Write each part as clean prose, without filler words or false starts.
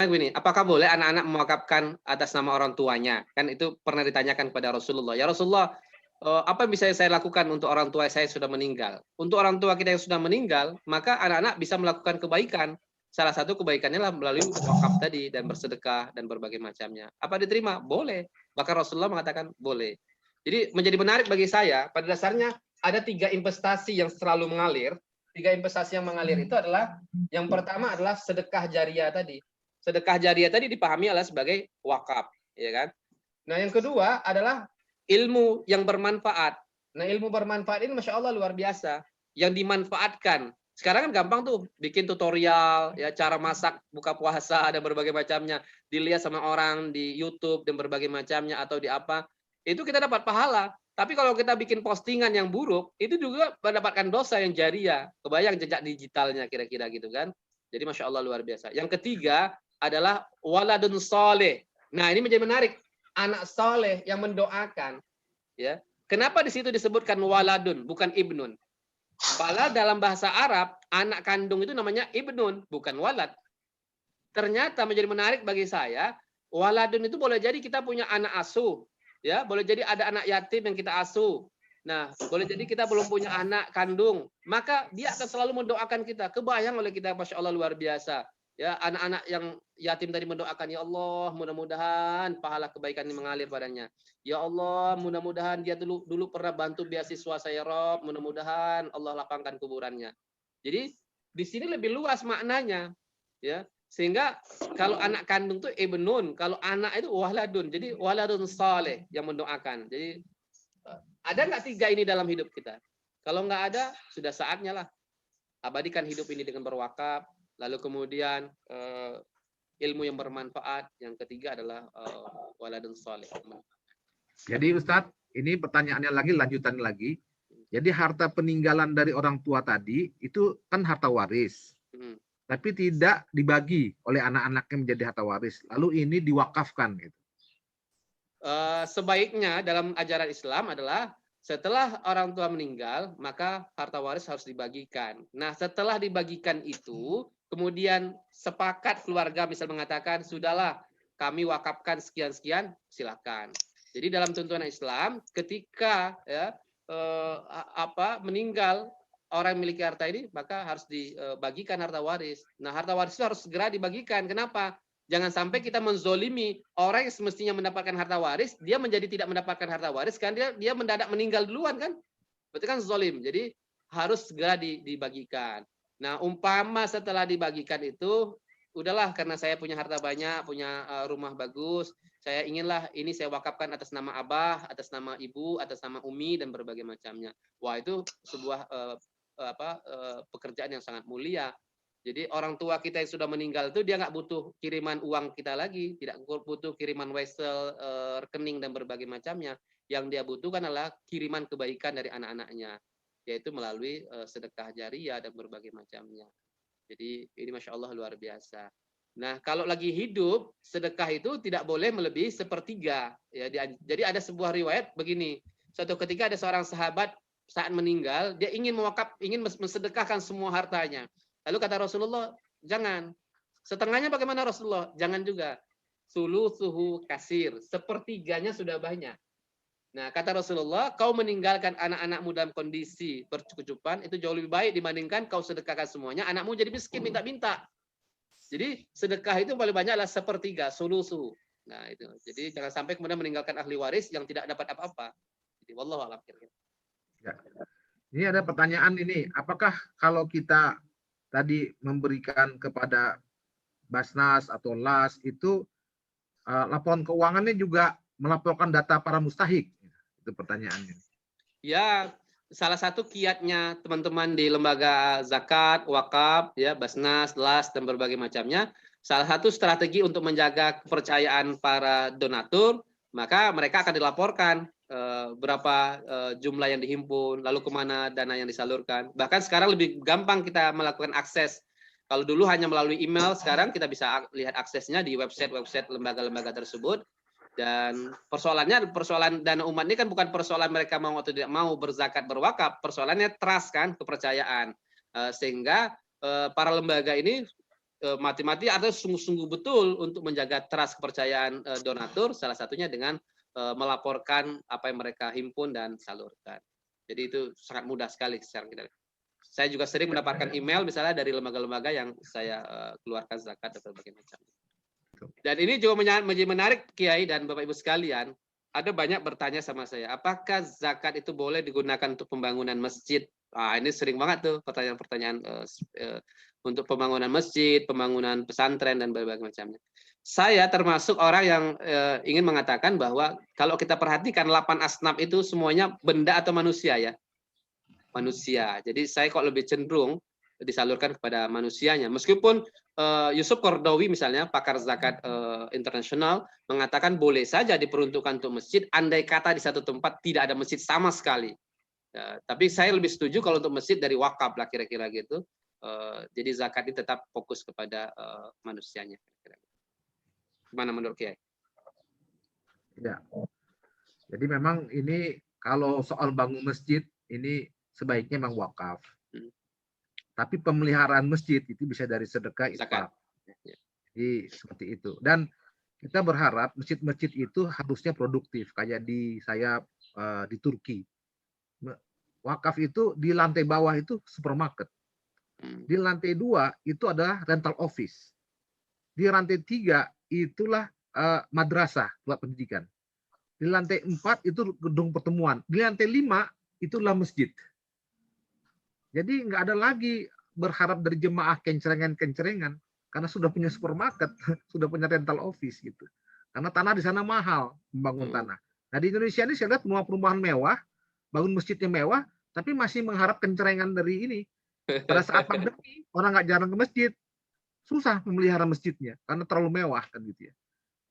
Begini, apakah boleh anak-anak mewakafkan atas nama orang tuanya? Kan itu pernah ditanyakan kepada Rasulullah. Ya Rasulullah, apa yang bisa saya lakukan untuk orang tua saya sudah meninggal? Untuk orang tua kita yang sudah meninggal, maka anak-anak bisa melakukan kebaikan. Salah satu kebaikannya lah melalui wakaf tadi dan bersedekah dan berbagai macamnya. Apa diterima? Boleh. Bahkan Rasulullah mengatakan boleh. Jadi menjadi menarik bagi saya, pada dasarnya ada 3 investasi yang selalu mengalir. 3 investasi yang mengalir itu adalah, yang pertama adalah sedekah jariah tadi. Sedekah jariah tadi dipahami adalah sebagai wakaf, ya kan? Nah, yang kedua adalah ilmu yang bermanfaat. Nah, ilmu bermanfaat ini Masya Allah luar biasa. Yang dimanfaatkan. Sekarang kan gampang tuh bikin tutorial, ya cara masak buka puasa dan berbagai macamnya. Dilihat sama orang di YouTube dan berbagai macamnya atau di apa. Itu kita dapat pahala. Tapi kalau kita bikin postingan yang buruk, itu juga mendapatkan dosa yang jariah. Kebayang jejak digitalnya kira-kira gitu kan. Jadi Masya Allah luar biasa. Yang ketiga adalah waladun soleh. Nah, ini menjadi menarik. Anak soleh yang mendoakan. Ya, kenapa di situ disebutkan waladun, bukan ibnun? Padahal dalam bahasa Arab, anak kandung itu namanya ibnun, bukan walad. Ternyata menjadi menarik bagi saya, waladun itu boleh jadi kita punya anak asuh. Ya, boleh jadi ada anak yatim yang kita asuh. Nah, boleh jadi kita belum punya anak kandung, maka dia akan selalu mendoakan kita. Kebayang oleh kita, Masya Allah luar biasa. Ya, anak-anak yang yatim tadi mendoakan, ya Allah, mudah-mudahan pahala kebaikan ini mengalir padanya. Ya Allah, mudah-mudahan dia dulu pernah bantu beasiswa saya, Rob. Mudah-mudahan Allah lapangkan kuburannya. Jadi di sini lebih luas maknanya, ya. Sehingga kalau anak kandung itu ibnun, kalau anak itu waladun. Jadi waladun saleh yang mendoakan. Jadi ada nggak 3 ini dalam hidup kita? Kalau nggak ada, sudah saatnya lah abadikan hidup ini dengan berwakaf. Lalu kemudian ilmu yang bermanfaat. Yang ketiga adalah waladun saleh. Jadi Ustadz, ini pertanyaannya lagi, lanjutan lagi. Jadi harta peninggalan dari orang tua tadi itu kan harta waris. Tapi tidak dibagi oleh anak-anaknya menjadi harta waris. Lalu ini diwakafkan gitu. Sebaiknya dalam ajaran Islam adalah setelah orang tua meninggal, maka harta waris harus dibagikan. Nah, setelah dibagikan itu, kemudian sepakat keluarga misal mengatakan, sudahlah kami wakafkan sekian-sekian, silakan. Jadi dalam tuntunan Islam, ketika ya meninggal orang yang memiliki harta ini, maka harus dibagikan harta waris. Nah, harta waris itu harus segera dibagikan. Kenapa? Jangan sampai kita menzolimi orang yang semestinya mendapatkan harta waris, dia menjadi tidak mendapatkan harta waris, kan dia mendadak meninggal duluan kan? Berarti kan zolim. Jadi harus segera dibagikan. Nah, umpama setelah dibagikan itu, udahlah karena saya punya harta banyak, punya rumah bagus, saya inginlah ini saya wakafkan atas nama abah, atas nama ibu, atas nama umi dan berbagai macamnya. Wah, itu sebuah pekerjaan yang sangat mulia. Jadi orang tua kita yang sudah meninggal itu dia nggak butuh kiriman uang kita lagi, tidak butuh kiriman wesel, rekening dan berbagai macamnya. Yang dia butuhkan adalah kiriman kebaikan dari anak-anaknya, yaitu melalui sedekah jariah dan berbagai macamnya. Jadi ini Masya Allah luar biasa. Nah, kalau lagi hidup, sedekah itu tidak boleh melebihi sepertiga. Ya, jadi ada sebuah riwayat begini. Suatu ketika ada seorang sahabat saat meninggal, dia ingin mensedekahkan semua hartanya. Lalu kata Rasulullah, jangan. Setengahnya bagaimana Rasulullah? Jangan juga. Sulusuhu kasir. Sepertiganya sudah banyak. Nah, kata Rasulullah, kau meninggalkan anak-anakmu dalam kondisi bercukupan, itu jauh lebih baik dibandingkan kau sedekahkan semuanya, anakmu jadi miskin, minta-minta. Jadi, sedekah itu paling banyak adalah sepertiga, sulusu. Nah, itu. Jadi, jangan sampai kemudian meninggalkan ahli waris yang tidak dapat apa-apa. Jadi, wallahu a'lam. Ya. Ini ada pertanyaan ini, apakah kalau kita tadi memberikan kepada Basnas atau LAS itu laporan keuangannya juga melaporkan data para mustahik? Itu pertanyaannya. Ya, salah satu kiatnya teman-teman di lembaga zakat, wakaf, ya, Basnas, LAS dan berbagai macamnya, salah satu strategi untuk menjaga kepercayaan para donatur, maka mereka akan dilaporkan berapa jumlah yang dihimpun, lalu kemana dana yang disalurkan. Bahkan sekarang lebih gampang kita melakukan akses. Kalau dulu hanya melalui email, sekarang kita bisa lihat aksesnya di website lembaga-lembaga tersebut. Dan persoalan dana umat ini kan bukan persoalan mereka mau atau tidak mau berzakat berwakaf, persoalannya trust kan, kepercayaan. Sehingga para lembaga ini mati-mati atau sungguh-sungguh betul untuk menjaga trust kepercayaan donatur, salah satunya dengan melaporkan apa yang mereka himpun dan salurkan. Jadi itu sangat mudah sekali sekarang kita. Saya juga sering mendapatkan email misalnya dari lembaga-lembaga yang saya keluarkan zakat atau berbagai macam. Dan ini juga menjadi menarik, Kiai dan Bapak Ibu sekalian. Ada banyak bertanya sama saya, apakah zakat itu boleh digunakan untuk pembangunan masjid? Ini sering banget tuh pertanyaan-pertanyaan untuk pembangunan masjid, pembangunan pesantren, dan berbagai macamnya. Saya termasuk orang yang ingin mengatakan bahwa kalau kita perhatikan 8 asnaf itu semuanya benda atau manusia ya. Manusia. Jadi saya kok lebih cenderung disalurkan kepada manusianya. Meskipun Yusuf Qaradawi misalnya, pakar zakat internasional, mengatakan boleh saja diperuntukkan untuk masjid, andai kata di satu tempat tidak ada masjid sama sekali. Tapi saya lebih setuju kalau untuk masjid dari wakaf lah kira-kira gitu. Jadi zakat ini tetap fokus kepada manusianya. Gimana menurut Kiai? Ya. Jadi memang ini kalau soal bangun masjid ini sebaiknya memang wakaf. Tapi pemeliharaan masjid itu bisa dari sedekah infak. Jadi seperti itu. Dan kita berharap masjid-masjid itu harusnya produktif kayak saya di Turki. Wakaf itu di lantai bawah itu supermarket. Di lantai 2 itu adalah rental office. Di lantai 3 itulah madrasah, tempat pendidikan. Di lantai 4 itu gedung pertemuan. Di lantai 5 itulah masjid. Jadi nggak ada lagi berharap dari jemaah kencerengan-kencerengan karena sudah punya supermarket, sudah punya rental office gitu. Karena tanah di sana mahal membangun tanah. Nah di Indonesia ini saya lihat semua perumahan mewah, bangun masjidnya mewah, tapi masih mengharap kencerengan dari ini. Pada saat pandemi orang nggak jarang ke masjid, susah memelihara masjidnya karena terlalu mewah kan gitu ya.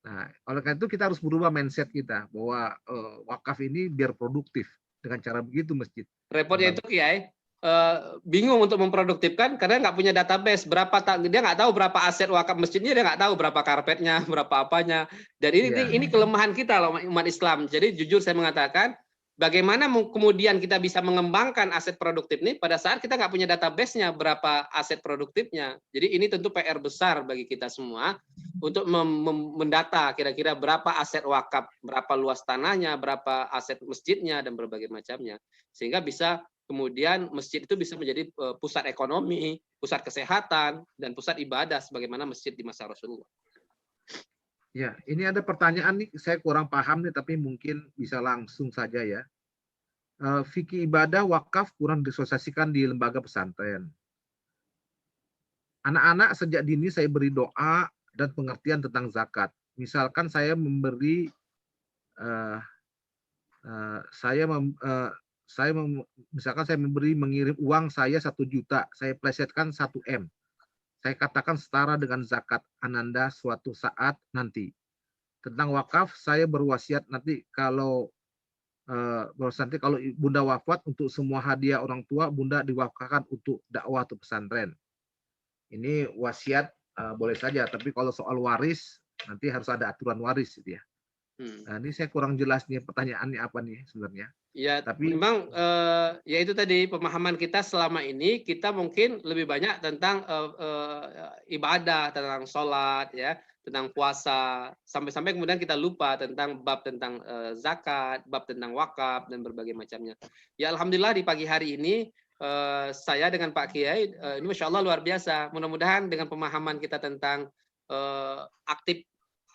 Nah oleh karena itu kita harus berubah mindset kita bahwa wakaf ini biar produktif dengan cara begitu masjid. Repotnya itu Kiai, bingung untuk memproduktifkan karena nggak punya database dia nggak tahu berapa aset wakaf masjidnya, dia nggak tahu berapa karpetnya, berapa apanya. Dan ini kelemahan kita loh umat Islam. Jadi jujur saya mengatakan, bagaimana kemudian kita bisa mengembangkan aset produktif ini pada saat kita nggak punya database-nya berapa aset produktifnya. Jadi ini tentu PR besar bagi kita semua untuk mendata kira-kira berapa aset wakaf, berapa luas tanahnya, berapa aset masjidnya, dan berbagai macamnya. Sehingga bisa kemudian masjid itu bisa menjadi pusat ekonomi, pusat kesehatan, dan pusat ibadah sebagaimana masjid di masa Rasulullah. Ya, ini ada pertanyaan nih, saya kurang paham nih, tapi mungkin bisa langsung saja ya. Fikih ibadah wakaf kurang disosialisasikan di lembaga pesantren. Anak-anak sejak dini saya beri doa dan pengertian tentang zakat. Misalkan saya memberi misalkan saya mengirim uang saya 1 juta, saya plesetkan 1 M. Saya katakan setara dengan zakat Ananda suatu saat nanti. Tentang wakaf, saya berwasiat nanti kalau Bunda wafat, untuk semua hadiah orang tua Bunda diwakafkan untuk dakwah atau pesantren. Ini wasiat boleh saja, tapi kalau soal waris nanti harus ada aturan waris gitu ya. Nah, ini saya kurang jelas nih pertanyaannya apa nih sebenarnya. Ya, tapi memang ya itu tadi pemahaman kita selama ini kita mungkin lebih banyak tentang ibadah, tentang sholat, ya, tentang puasa, sampai-sampai kemudian kita lupa tentang bab tentang zakat, bab tentang wakaf dan berbagai macamnya. Ya alhamdulillah di pagi hari ini saya dengan Pak Kiai ini masya Allah luar biasa. Mudah-mudahan dengan pemahaman kita tentang aktif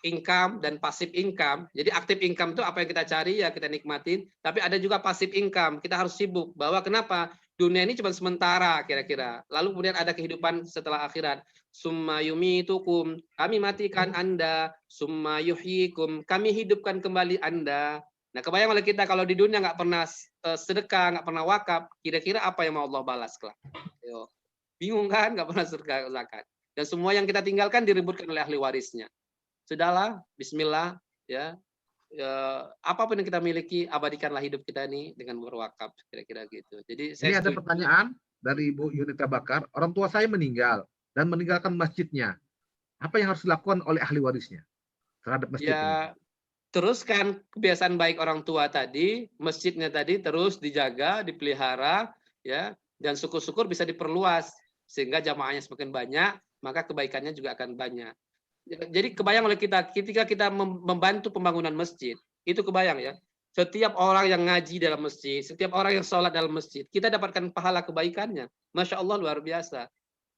income dan passive income. Jadi active income itu apa yang kita cari ya kita nikmatin, tapi ada juga passive income. Kita harus sibuk bahwa kenapa? Dunia ini cuma sementara kira-kira. Lalu kemudian ada kehidupan setelah akhirat. Summa yumitukum, kami matikan Anda, summa yuhyikum, kami hidupkan kembali Anda. Nah, kebayang oleh kita kalau di dunia nggak pernah sedekah, nggak pernah wakaf, kira-kira apa yang mau Allah balas kelak? Bingung kan? Nggak pernah sedekah zakat. Dan semua yang kita tinggalkan direbutkan oleh ahli warisnya. Sudahlah, bismillah, ya. Apapun yang kita miliki, abadikanlah hidup kita ini dengan berwakaf, kira-kira gitu. Jadi ini ada pertanyaan dari Ibu Yunita Bakar. Orang tua saya meninggal dan meninggalkan masjidnya. Apa yang harus dilakukan oleh ahli warisnya terhadap masjidnya? Ya, teruskan kebiasaan baik orang tua tadi, masjidnya tadi terus dijaga, dipelihara, ya, dan syukur-syukur bisa diperluas sehingga jamaahnya semakin banyak. maka kebaikannya juga akan banyak. Jadi kebayang oleh kita ketika kita membantu pembangunan masjid, itu kebayang ya. Setiap orang yang ngaji dalam masjid, setiap orang yang sholat dalam masjid, kita dapatkan pahala kebaikannya. Masya Allah luar biasa.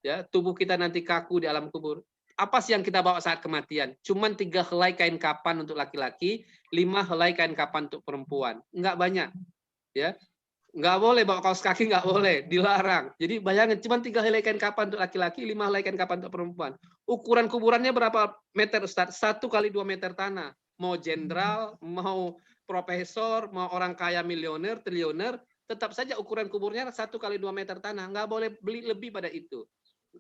Ya, tubuh kita nanti kaku di alam kubur. Apa sih yang kita bawa saat kematian? Cuman 3 helai kain kapan untuk laki-laki, 5 helai kain kapan untuk perempuan. Enggak banyak. Ya, nggak boleh bawa kaos kaki, nggak boleh, dilarang. Jadi bayangin, cuma 3 helai kain kapan untuk laki-laki, 5 helai kain kapan untuk perempuan. Ukuran kuburannya berapa meter, Ustaz? 1 kali 2 meter tanah. Mau jenderal, mau profesor, mau orang kaya miliuner, triliuner, tetap saja ukuran kuburnya 1 kali 2 meter tanah. Nggak boleh beli lebih pada itu.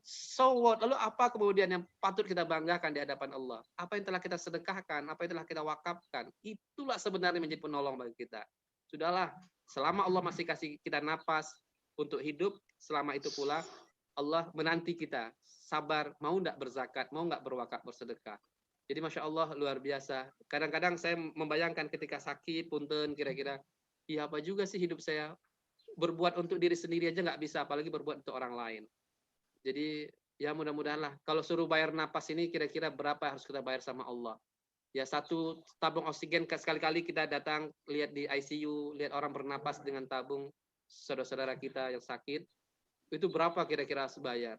So what? Lalu apa kemudian yang patut kita banggakan di hadapan Allah? Apa yang telah kita sedekahkan? Apa yang telah kita wakafkan? Itulah sebenarnya menjadi penolong bagi kita. Sudahlah, selama Allah masih kasih kita napas untuk hidup, selama itu pula Allah menanti kita. Sabar, mau enggak berzakat, mau enggak berwakaf, bersedekah. Jadi Masya Allah luar biasa. Kadang-kadang saya membayangkan ketika sakit, punten kira-kira, ya apa juga sih hidup saya? Berbuat untuk diri sendiri aja nggak bisa, apalagi berbuat untuk orang lain. Jadi ya mudah-mudahan lah. Kalau suruh bayar napas ini kira-kira berapa harus kita bayar sama Allah? Ya 1 tabung oksigen sekali-kali kita datang lihat di ICU, lihat orang bernapas dengan tabung saudara-saudara kita yang sakit, itu berapa kira-kira harus bayar?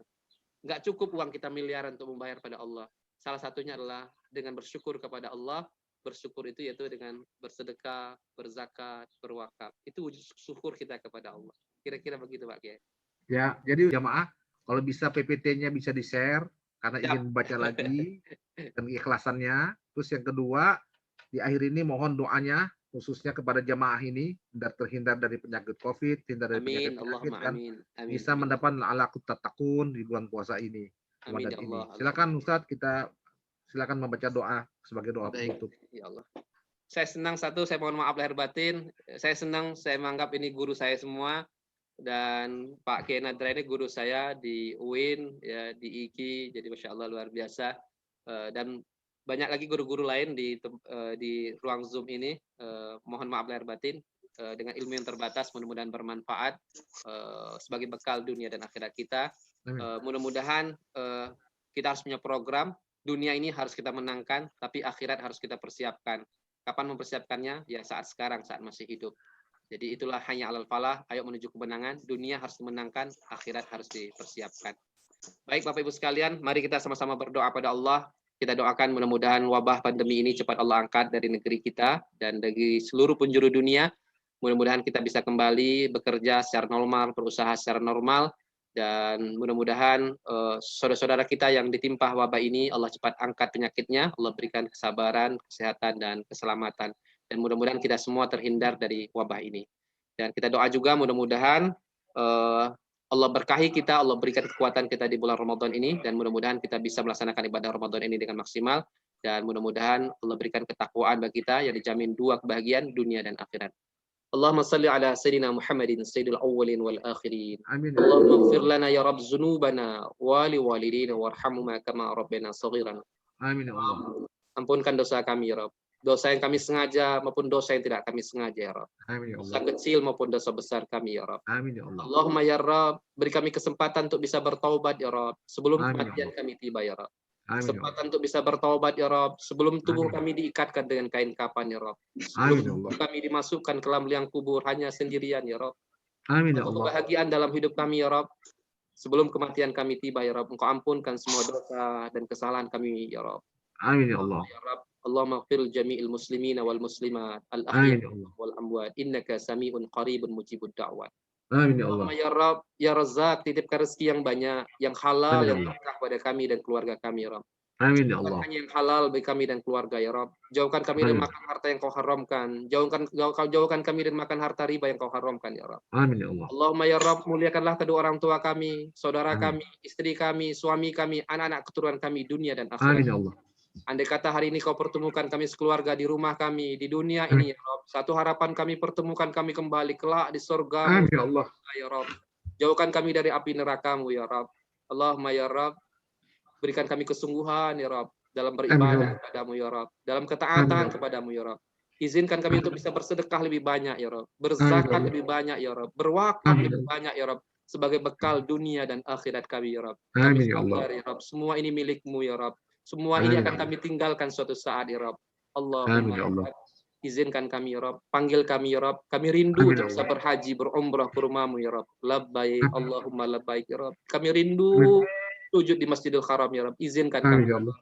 Nggak cukup uang kita miliaran untuk membayar pada Allah. Salah satunya adalah dengan bersyukur kepada Allah. Bersyukur itu yaitu dengan bersedekah, berzakat, berwakaf. Itu wujud syukur kita kepada Allah. Kira-kira begitu Pak Kiai. Ya, jadi jamaah kalau bisa PPT-nya bisa di-share karena Siap. ingin membaca lagi dan keikhlasannya. Terus yang kedua, di akhir ini mohon doanya khususnya kepada jamaah ini terhindar dari penyakit COVID, terhindar dari Amin, penyakit Allahumma dan amin. Amin. bisa mendapat la'alakum tattaqun di bulan puasa ini. Amin ya Ramadan ini. Allah. Silakan Ustadz, kita silakan membaca doa sebagai doa Baik, penutup. ya Allah. Saya senang saya mohon maaf lahir batin. Saya senang, saya menganggap ini guru saya semua. Dan Pak Kiai Nadra ini guru saya di UIN, ya, di IKI, jadi Masya Allah luar biasa. Dan banyak lagi guru-guru lain di ruang Zoom ini. Mohon maaf lahir batin. Dengan ilmu yang terbatas, mudah-mudahan bermanfaat sebagai bekal dunia dan akhirat kita. Mudah-mudahan kita harus punya program. Dunia ini harus kita menangkan, tapi akhirat harus kita persiapkan. Kapan mempersiapkannya? Ya saat sekarang, saat masih hidup. Jadi itulah hanya alal falah, ayo menuju kemenangan. Dunia harus dimenangkan, akhirat harus dipersiapkan. Baik Bapak Ibu sekalian, mari kita sama-sama berdoa pada Allah. Kita doakan mudah-mudahan wabah pandemi ini cepat Allah angkat dari negeri kita dan dari seluruh penjuru dunia. Mudah-mudahan kita bisa kembali bekerja secara normal, berusaha secara normal. Dan mudah-mudahan saudara-saudara kita yang ditimpa wabah ini, Allah cepat angkat penyakitnya, Allah berikan kesabaran, kesehatan, dan keselamatan. Dan mudah-mudahan kita semua terhindar dari wabah ini. Dan kita doa juga mudah-mudahan Allah berkahi kita, Allah berikan kekuatan kita di bulan Ramadan ini, dan mudah-mudahan kita bisa melaksanakan ibadah Ramadan ini dengan maksimal. Dan mudah-mudahan Allah berikan ketakwaan bagi kita yang dijamin 2 kebahagiaan dunia dan akhirat. Allahumma salli ala sayyidina Muhammadin sayyidil awwalin wal akhirin. Amin. Allahumma ighfir lana ya Rabb dzunubana wa li walidina warhamhuma kama rabbana shaghiran. Amin ya Allah. Ampunkan dosa kami ya Rabb. Dosa yang kami sengaja maupun dosa yang tidak kami sengaja ya Rabb. Amin ya Dosa Allah. kecil maupun dosa besar kami ya Rabb. Amin ya Allah. Allahumma ya Rabb, beri kami kesempatan untuk bisa bertaubat ya Rabb sebelum Amin ya kematian Allah. kami tiba ya Rabb. Amin ya Kesempatan Allah. untuk bisa bertaubat ya Rabb sebelum tubuh Amin. kami diikatkan dengan kain kapan ya Rabb. Amin Sebelum ya tubuh Allah. kami dimasukkan ke dalam liang kubur hanya sendirian ya Rabb. Amin ya Engkau Allah. kebahagiaan dalam hidup kami ya Rabb. Sebelum kematian kami tiba ya Rabb, Engkau ampunkan semua dosa dan kesalahan kami ya Rabb. Amin ya Allah. Ya Rabb, Allahumma ighfir jami'il muslimina wal muslimat al Amin ahya ya Allah. wal amwat innaka sami'un qaribun mujibud da'wat. Amin ya Allah. Allahumma ya Rabb, ya Razzaq, titipkan rezeki yang banyak, yang halal, Amin ya yang Allah. berkah pada kami dan keluarga kami ya Rabb. Amin ya Jauhkan Allah. hanya yang halal bagi kami dan keluarga ya Rabb. Jauhkan kami dari Amin. makan harta yang kau haramkan. Jauhkan kami dari makan harta riba yang kau haramkan ya Rabb. Amin ya Allah. Allahumma ya Rabb, muliakanlah kedua orang tua kami, saudara Amin. kami, istri kami, suami kami, anak-anak keturunan kami, dunia dan Amin akhirat. ya Allah. Andai kata hari ini kau pertemukan kami sekeluarga di rumah kami, di dunia ini ya Rabb. Satu harapan kami pertemukan kami kembali kelak di surga Amin ya Allah. ya Rabb. Jauhkan kami dari api neraka-Mu ya Rabb. Allahumma ya Rabb, berikan kami kesungguhan ya Rabb dalam beribadah kepadamu ya Rabb, dalam ketaatan kepadamu ya Rabb. Izinkan kami untuk bisa bersedekah lebih banyak ya Rabb, berzakat lebih banyak ya Rabb, berwakaf lebih banyak ya Rabb, sebagai bekal dunia dan akhirat kami ya Rabb. Amin Kami ya Allah. sadar ya Rabb, semua ini milik-Mu ya Rabb. Semua Amin ini ya akan Allah. kami tinggalkan suatu saat ya Rabb. Amin Allahumma ya Allah. izinkan kami ya Rabb, panggil kami ya Rabb. Kami rindu Amin ya untuk bisa Allah. berhaji, berumrah ke rumah-Mu ya Rabb. Labbaik, Allahumma labbaik ya Rabb. Kami rindu Amin. sujud di Masjidil Haram ya Rabb. Izinkan Amin kami. ya Allah.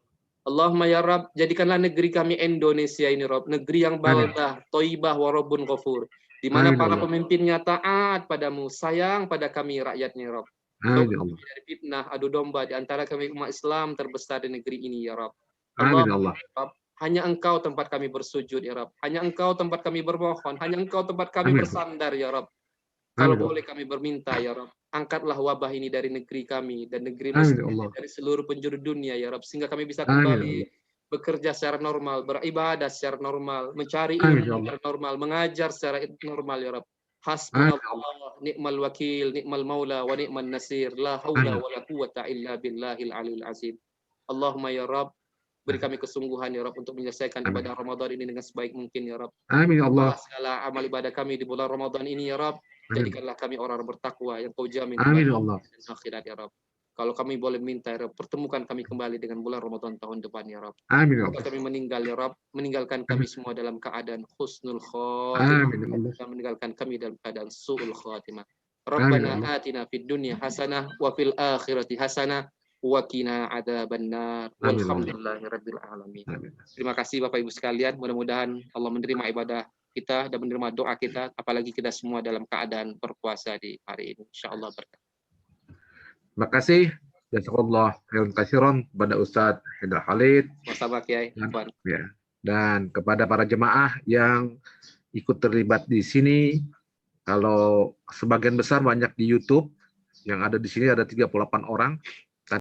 Allahumma ya Rabb, jadikanlah negeri kami Indonesia ini Rabb, negeri yang Amin. baldah, thayyibah wa rabbun ghafur, di mana Amin ya para Allah. pemimpinnya taat padamu, sayang pada kami rakyatnya Rabb. Amin ya Jauhkan Allah. kami dari fitnah, adu domba di antara kami umat Islam terbesar di negeri ini ya Rabb. Amin ya Allah. Rabb, hanya Engkau tempat kami bersujud ya Rabb, hanya Engkau tempat kami bermohon, hanya Engkau tempat kami Amin. bersandar ya Rabb. Kalau Amin ya boleh kami berminta ya Rabb, angkatlah wabah ini dari negeri kami dan negeri Allah. Amin muslim ya Allah. dari seluruh penjuru dunia ya Rabb, sehingga kami bisa Amin ya kembali Allah. bekerja secara normal, beribadah secara normal, mencari Amin ilmu ya Allah. secara normal, mengajar secara normal ya Rabb. Amin ya Hasbunallah, ni'mal wakil, ni'mal maula, wa ni'man nasir, la haula Amin. wa la quwwata illa billahil aliyil azim. Allahumma ya Rabb, beri kami kesungguhan ya Rabb untuk menyelesaikan Amin. ibadah Ramadan ini dengan sebaik mungkin ya Rabb. Amin ya Allah. Balas segala amal ibadah kami di bulan Ramadan ini ya Rabb. Amin. Jadikanlah kami orang bertakwa yang Kau jamin Amin ya kepada Allah. dan akhirat ya Rabb. Kalau kami boleh minta ya Rabb, pertemukan kami kembali dengan bulan Ramadan tahun depan ya Rabb. Amin ya Jika Allah. kami meninggal ya Rabb, meninggalkan kami semua dalam keadaan husnul khatimah Amin ya Allah. dan meninggalkan kami dalam keadaan su'ul khatimah. Amin ya Rabbana Allah. atina fid dunya hasanah wa fil akhirati hasanah wa qina adzabannar. Amin ya Allah. Walhamdulillahirabbil alamin. Amin. Terima kasih Bapak Ibu sekalian. Mudah-mudahan Allah menerima ibadah kita dan menerima doa kita, apalagi kita semua dalam keadaan berpuasa di hari ini. Insyaallah berkah. Terima kasih. Jazakallah khairan katsiran kepada Ustadz Haidar Khalid Wassalam Kiai. dan, Afwan. ya, dan kepada para jemaah yang ikut terlibat di sini. Kalau sebagian besar banyak di YouTube, yang ada di sini ada 38 orang.